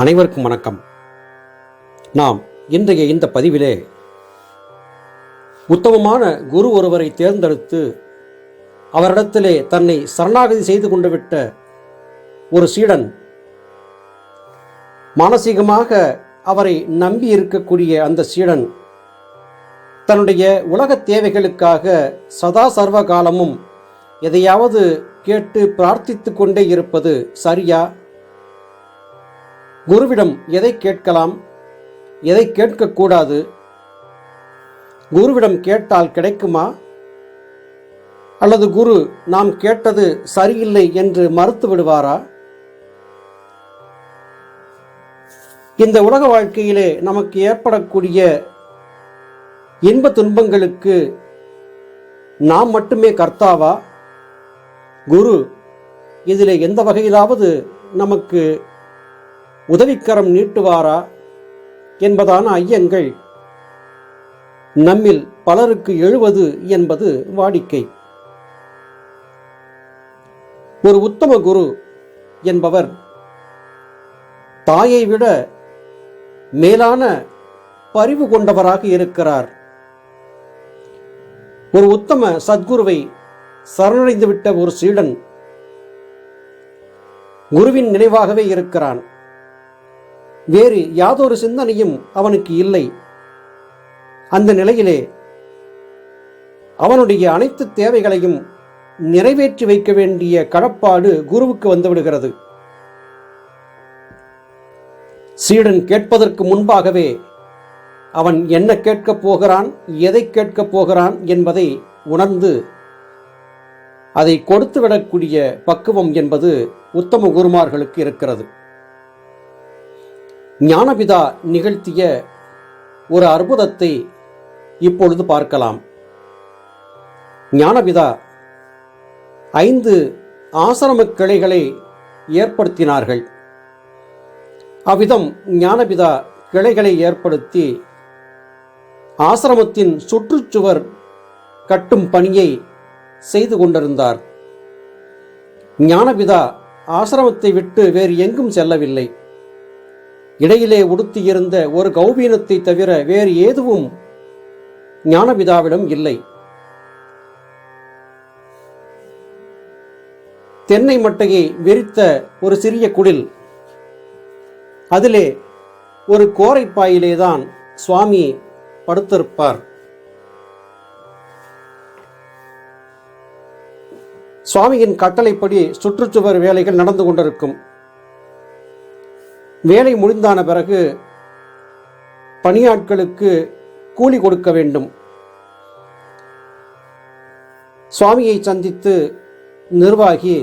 அனைவருக்கும் வணக்கம். நாம் இன்றைய இந்த பதிவிலே உத்தமமான குரு ஒருவரை தேர்ந்தெடுத்து அவரிடத்திலே தன்னை சரணாகதி செய்து கொண்டு விட்ட ஒரு சீடன் மானசீகமாக அவரை நம்பி இருக்கக்கூடிய அந்த சீடன் தன்னுடைய உலக தேவைகளுக்காக சதா சர்வ காலமும் எதையாவது கேட்டு பிரார்த்தித்து கொண்டே இருப்பது சரியா? குருவிடம் எதை கேட்கலாம், எதை கேட்கக்கூடாது? குருவிடம் கேட்டால் கிடைக்குமா? அல்லது குரு நாம் கேட்டது சரியில்லை என்று மறுத்து விடுவாரா? இந்த உலக வாழ்க்கையிலே நமக்கு ஏற்படக்கூடிய இன்ப துன்பங்களுக்கு நாம் மட்டுமே கர்த்தாவா? குரு இதிலே எந்த வகையிலாவது நமக்கு உதவிக்கரம் நீட்டுவாரா என்பதான ஐயங்கள் நம்மில் பலருக்கு எழுவது என்பது வாடிக்கை. ஒரு உத்தம குரு என்பவர் தாயை விட மேலான பரிவு கொண்டவராக இருக்கிறார். ஒரு உத்தம சத்குருவை சரணடைந்துவிட்ட ஒரு சீடன் குருவின் நினைவாகவே இருக்கிறான். வேறு யாதொரு சிந்தனையும் அவனுக்கு இல்லை. அந்த நிலையிலே அவனுடைய அனைத்து தேவைகளையும் நிறைவேற்றி வைக்க வேண்டிய கடப்பாடு குருவுக்கு வந்துவிடுகிறது. சீடன் கேட்பதற்கு முன்பாகவே அவன் என்ன கேட்கப் போகிறான், எதை கேட்கப் போகிறான் என்பதை உணர்ந்து அதை கொடுத்துவிடக்கூடிய பக்குவம் என்பது உத்தம குருமார்களுக்கு இருக்கிறது. ஞானபிதா நிகழ்த்திய ஒரு அற்புதத்தை இப்பொழுது பார்க்கலாம். ஞானபிதா 5 ஆசிரம கிளைகளை ஏற்படுத்தினார்கள். அவ்விதம் ஞானபிதா கிளைகளை ஏற்படுத்தி ஆசிரமத்தின் சுற்றுச்சுவர் கட்டும் பணியை செய்து கொண்டிருந்தார். ஞானபிதா ஆசிரமத்தை விட்டு வேறு எங்கும் செல்லவில்லை. இடையிலே உடுத்தியிருந்த ஒரு கௌபீனத்தை தவிர வேறு எதுவும் ஞானபிதாவிடம் இல்லை. தென்னை மட்டையை விரித்த ஒரு சிறிய குடில், அதிலே ஒரு கோரைப்பாயிலேதான் சுவாமி படுத்திருப்பார். சுவாமியின் கட்டளைப்படி சுற்றுச்சுவர் வேலைகள் நடந்து கொண்டிருக்கும். வேலை முடிந்தான பிறகு பணியாட்களுக்கு கூலி கொடுக்க வேண்டும். சுவாமியை சந்தித்து நிர்வாகி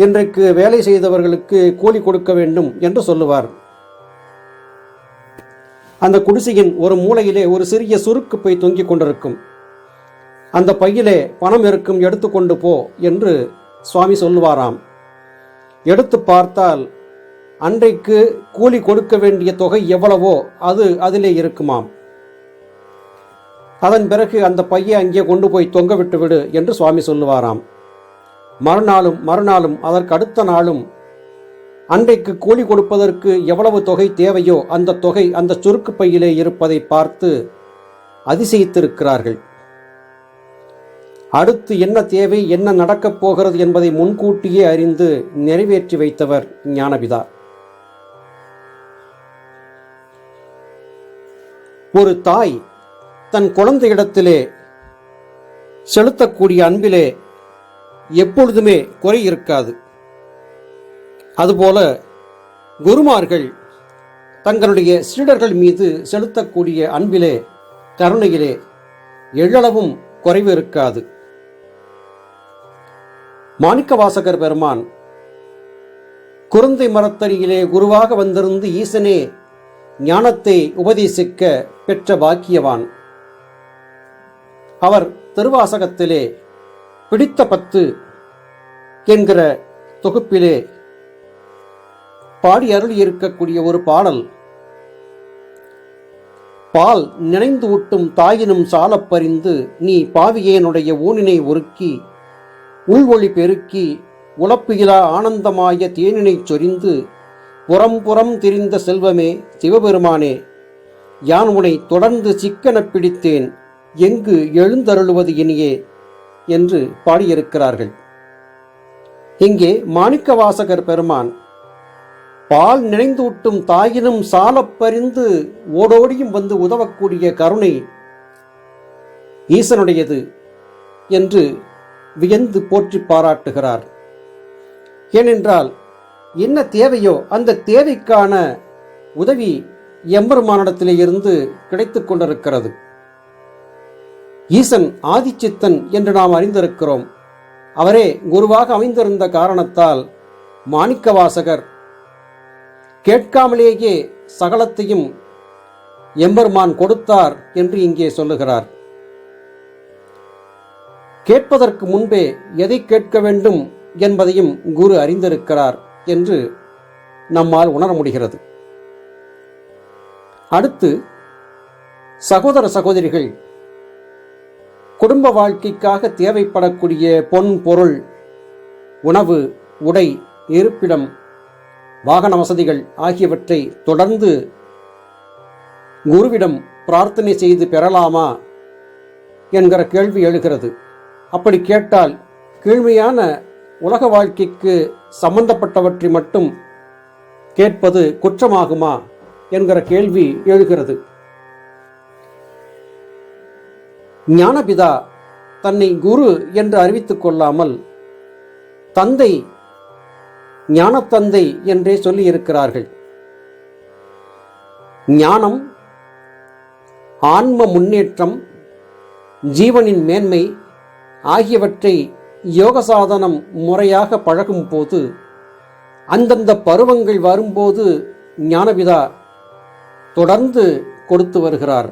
இன்றைக்கு வேலை செய்தவர்களுக்கு கூலி கொடுக்க வேண்டும் என்று சொல்லுவார். அந்த குடிசையின் ஒரு மூலையிலே ஒரு சிறிய சுருக்கு பை தொங்கிக் கொண்டிருக்கும். அந்த பையிலே பணம் இருக்கும், எடுத்துக்கொண்டு போ என்று சுவாமி சொல்லுவாராம். எடுத்து பார்த்தால் அன்றைக்கு கூலி கொடுக்க வேண்டிய தொகை எவ்வளவோ அது அதிலே இருக்குமாம். அதன் பிறகு அந்த பையை அங்கே கொண்டு போய் தொங்க விட்டு விடு என்று சுவாமி சொல்லுவாராம். மறுநாளும் அதற்கு அடுத்த நாளும் அன்றைக்கு கூலி கொடுப்பதற்கு எவ்வளவு தொகை தேவையோ அந்த தொகை அந்த சுருக்கு பையிலே இருப்பதை பார்த்து அதிசயித்திருக்கிறார்கள். அடுத்து என்ன தேவை, என்ன நடக்கப் போகிறது என்பதை முன்கூட்டியே அறிந்து நிறைவேற்றி வைத்தவர் ஞானபிதா. ஒரு தாய் தன் குழந்தையிடத்திலே செலுத்தக்கூடிய அன்பிலே எப்பொழுதுமே குறை இருக்காது. அதுபோல குருமார்கள் தங்களுடைய சீடர்கள் மீது செலுத்தக்கூடிய அன்பிலே, கருணையிலே எள்ளளவும் குறைவு இருக்காது. மாணிக்கவாசகர் பெருமான் குருந்தை மரத்தடியிலே குருவாக வந்திருந்து ஈசனே ஞானத்தை உபதேசிக்க பெற்ற பாக்கியவான். அவர் திருவாசகத்திலே பிடித்த 10 என்கிற தொகுப்பிலே பாடி அருளி இருக்கக்கூடிய ஒரு பாடல், பால் நினைந்து ஊட்டும் தாயினும் சாலப் பறிந்து நீ பாவியேனுடைய ஊனினை ஒருக்கி உள்வொளி பெருக்கி உழப்புகிலா ஆனந்தமாய தேனினைச் சொரிந்து புறம் புறம் திரிந்த செல்வமே சிவபெருமானே, யான் உனை தொடர்ந்து சிக்கனப் பிடித்தேன், எங்கு எழுந்தருளுவது இனியே என்று பாடியிருக்கிறார்கள். இங்கே மாணிக்கவாசகர் பெருமான் பால் நினைந்தூட்டும் தாயினும் சாலப் பரிந்து ஓடோடியும் வந்து உதவக்கூடிய கருணை ஈசனுடையது என்று வியந்து போற்றி பாராட்டுகிறார். ஏனென்றால் என்ன தேவையோ அந்த தேவைக்கான உதவி எம்பெருமானிடத்திலே இருந்து கிடைத்துக் கொண்டிருக்கிறது. ஈசன் ஆதிச்சித்தன் என்று நாம் அறிந்திருக்கிறோம். அவரே குருவாக அமைந்திருந்த காரணத்தால் மாணிக்கவாசகர் கேட்காமலேயே சகலத்தையும் எம்பெருமான் கொடுத்தார் என்று இங்கே சொல்லுகிறார். கேட்பதற்கு முன்பே எதை கேட்க வேண்டும் என்பதையும் குரு அறிந்திருக்கிறார் என்று நம்மால் உணர முடிகிறது. அடுத்து சகோதர சகோதரிகள் குடும்ப வாழ்க்கைக்காக தேவைப்படக்கூடிய பொன் பொருள், உணவு, உடை, இருப்பிடம், வாகன வசதிகள் ஆகியவற்றை தொடர்ந்து குருவிடம் பிரார்த்தனை செய்து பெறலாமா என்கிற கேள்வி எழுகிறது. அப்படி கேட்டால் கீழ்மையான உலக வாழ்க்கைக்கு சம்பந்தப்பட்டவற்றை மட்டும் கேட்பது குற்றமாகுமா என்கிற கேள்வி எழுகிறது. ஞானபிதா தன்னை குரு என்று அறிவித்துக் கொள்ளாமல் தந்தை, ஞானத்தந்தை என்றே சொல்லி இருக்கிறார்கள். ஞானம், ஆன்ம முன்னேற்றம், ஜீவனின் மேன்மை ஆகியவற்றை யோக சாதனம் முறையாக பழகும் போது, அந்தந்த பருவங்கள் வரும்போது ஞானபிதா தொடர்ந்து கொடுத்து வருகிறார்.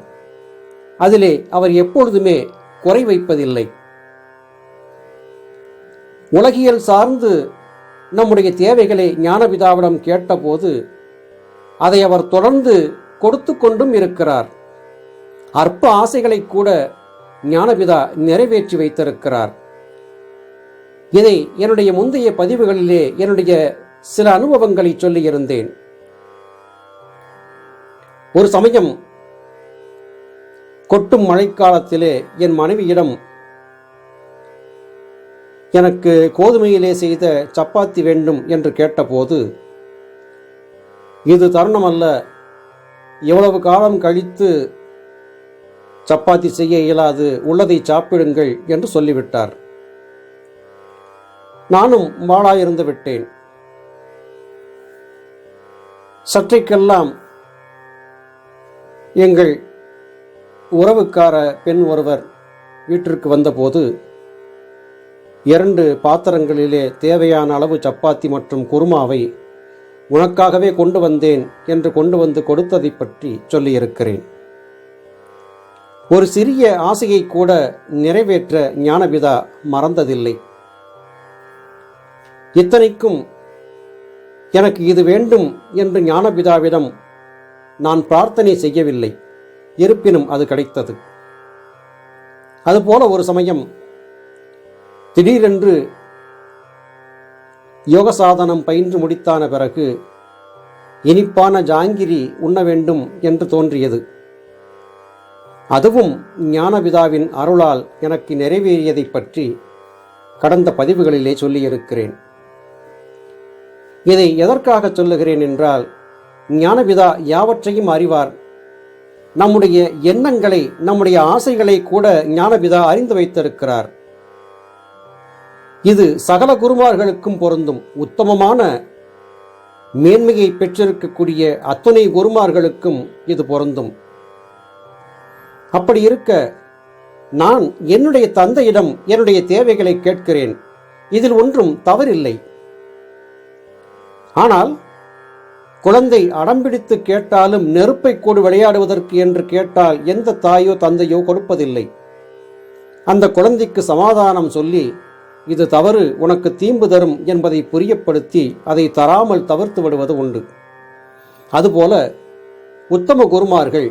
அதிலே அவர் எப்பொழுதுமே குறை வைப்பதில்லை. உலகியல் சார்ந்து நம்முடைய தேவைகளை ஞானபிதாவிடம் கேட்டபோது அதை அவர் தொடர்ந்து கொடுத்து கொண்டும் இருக்கிறார். அற்ப ஆசைகளை கூட ஞானபிதா நிறைவேற்றி வைத்திருக்கிறார். இதை என்னுடைய முந்தைய பதிவுகளிலே என்னுடைய சில அனுபவங்களை சொல்லியிருந்தேன். ஒரு சமயம் கொட்டும் மழைக்காலத்திலே என் மனைவியிடம் எனக்கு கோதுமையிலே செய்த சப்பாத்தி வேண்டும் என்று கேட்டபோது, இது தருணம் அல்ல, எவ்வளவு காலம் கழித்து சப்பாத்தி செய்ய இயலாது, உள்ளதை சாப்பிடுங்கள் என்று சொல்லிவிட்டார். நானும் வாளாயிருந்து விட்டேன். சற்றைக்கெல்லாம் எங்கள் உறவுக்கார பெண் ஒருவர் வீட்டிற்கு வந்தபோது 2 பாத்திரங்களிலே தேவையான அளவு சப்பாத்தி மற்றும் குருமாவை உனக்காகவே கொண்டு வந்தேன் என்று கொண்டு வந்து கொடுத்ததை பற்றி சொல்லியிருக்கிறேன். ஒரு சிறிய ஆசையை கூட நிறைவேற்ற ஞானபிதா மறந்ததில்லை. இத்தனைக்கும் எனக்கு இது வேண்டும் என்று ஞானபிதாவிடம் நான் பிரார்த்தனை செய்யவில்லை. இருப்பினும் அது கிடைத்தது. அதுபோல ஒரு சமயம் திடீரென்று யோக சாதனம் பயின்று முடித்தான பிறகு இனிப்பான ஜாங்கிரி உண்ண வேண்டும் என்று தோன்றியது. அதுவும் ஞானபிதாவின் அருளால் எனக்கு நிறைவேறியதை பற்றி கடந்த பதிவுகளிலே சொல்லியிருக்கிறேன். இதை எதற்காக சொல்லுகிறேன் என்றால், ஞானபிதா யாவற்றையும் அறிவார். நம்முடைய எண்ணங்களை, நம்முடைய ஆசைகளை கூட ஞானபிதா அறிந்து வைத்திருக்கிறார். இது சகல குருமார்களுக்கும் பொருந்தும். உத்தமமான மேன்மையை பெற்றிருக்கக்கூடிய அத்துணை குருமார்களுக்கும் இது பொருந்தும். அப்படி இருக்க நான் என்னுடைய தந்தையிடம் என்னுடைய தேவைகளை கேட்கிறேன். இதில் ஒன்றும் தவறில்லை. ஆனால் குழந்தை அடம்பிடித்து கேட்டாலும் நெருப்பை கூடு விளையாடுவதற்கு என்று கேட்டால் எந்த தாயோ தந்தையோ கொடுப்பதில்லை. அந்த குழந்தைக்கு சமாதானம் சொல்லி, இது தவறு, உனக்கு தீம்பு தரும் என்பதை புரியப்படுத்தி அதை தராமல் தவிர்த்து விடுவது உண்டு. அதுபோல உத்தம குருமார்கள்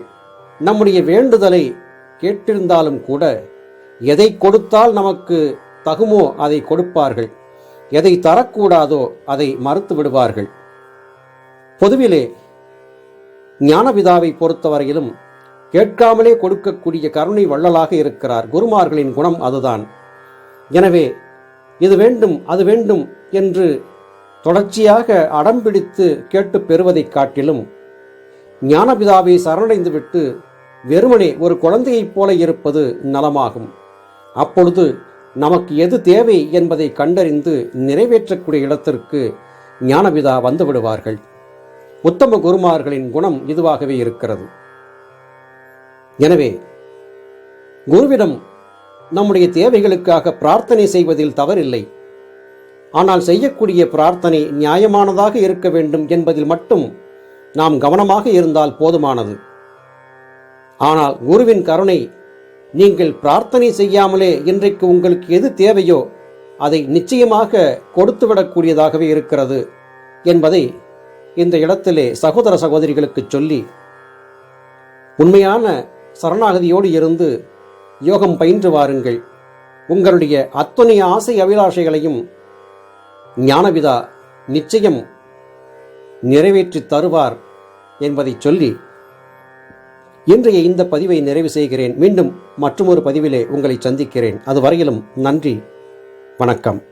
நம்முடைய வேண்டுதலை கேட்டிருந்தாலும் கூட எதை கொடுத்தால் நமக்கு தகுமோ அதை கொடுப்பார்கள், எதை தரக்கூடாதோ அதை மறுத்து விடுவார்கள். பொதுவிலே ஞானபிதாவை பொறுத்தவரையிலும் கேட்காமலே கொடுக்கக்கூடிய கருணை வள்ளலாக இருக்கிறார். குருமார்களின் குணம் அதுதான். எனவே இது வேண்டும் அது வேண்டும் என்று தொடர்ச்சியாக அடம்பிடித்து கேட்டு பெறுவதைக் காட்டிலும் ஞானபிதாவை சரணடைந்துவிட்டு வெறுமனே ஒரு குழந்தையைப் போல இருப்பது நலமாகும். அப்பொழுது நமக்கு எது தேவை என்பதை கண்டறிந்து நிறைவேற்றக்கூடிய இடத்திற்கு ஞானபிதா வந்து விடுவார்கள். உத்தம குருமார்களின் குணம் இதுவாகவே இருக்கிறது. எனவே குருவிடம் நம்முடைய தேவைகளுக்காக பிரார்த்தனை செய்வதில் தவறில்லை. ஆனால் செய்யக்கூடிய பிரார்த்தனை நியாயமானதாக இருக்க வேண்டும் என்பதில் மட்டும் நாம் கவனமாக இருந்தால் போதுமானது. ஆனால் குருவின் கருணை நீங்கள் பிரார்த்தனை செய்யாமலே இன்றைக்கு உங்களுக்கு எது தேவையோ அதை நிச்சயமாக கொடுத்துவிடக்கூடியதாகவே இருக்கிறது என்பதை இந்த இடத்திலே சகோதர சகோதரிகளுக்கு சொல்லி, உண்மையான சரணாகதியோடு இருந்து யோகம் பயின்று வாருங்கள். உங்களுடைய அத்தனை ஆசை அபிலாஷைகளையும் ஞானபிதா நிச்சயம் நிறைவேற்றி தருவார் என்பதை சொல்லி இன்றைய இந்த பதிவை நிறைவு செய்கிறேன். மீண்டும் மற்றொரு பதிவிலே உங்களை சந்திக்கிறேன். அதுவரையிலும் நன்றி, வணக்கம்.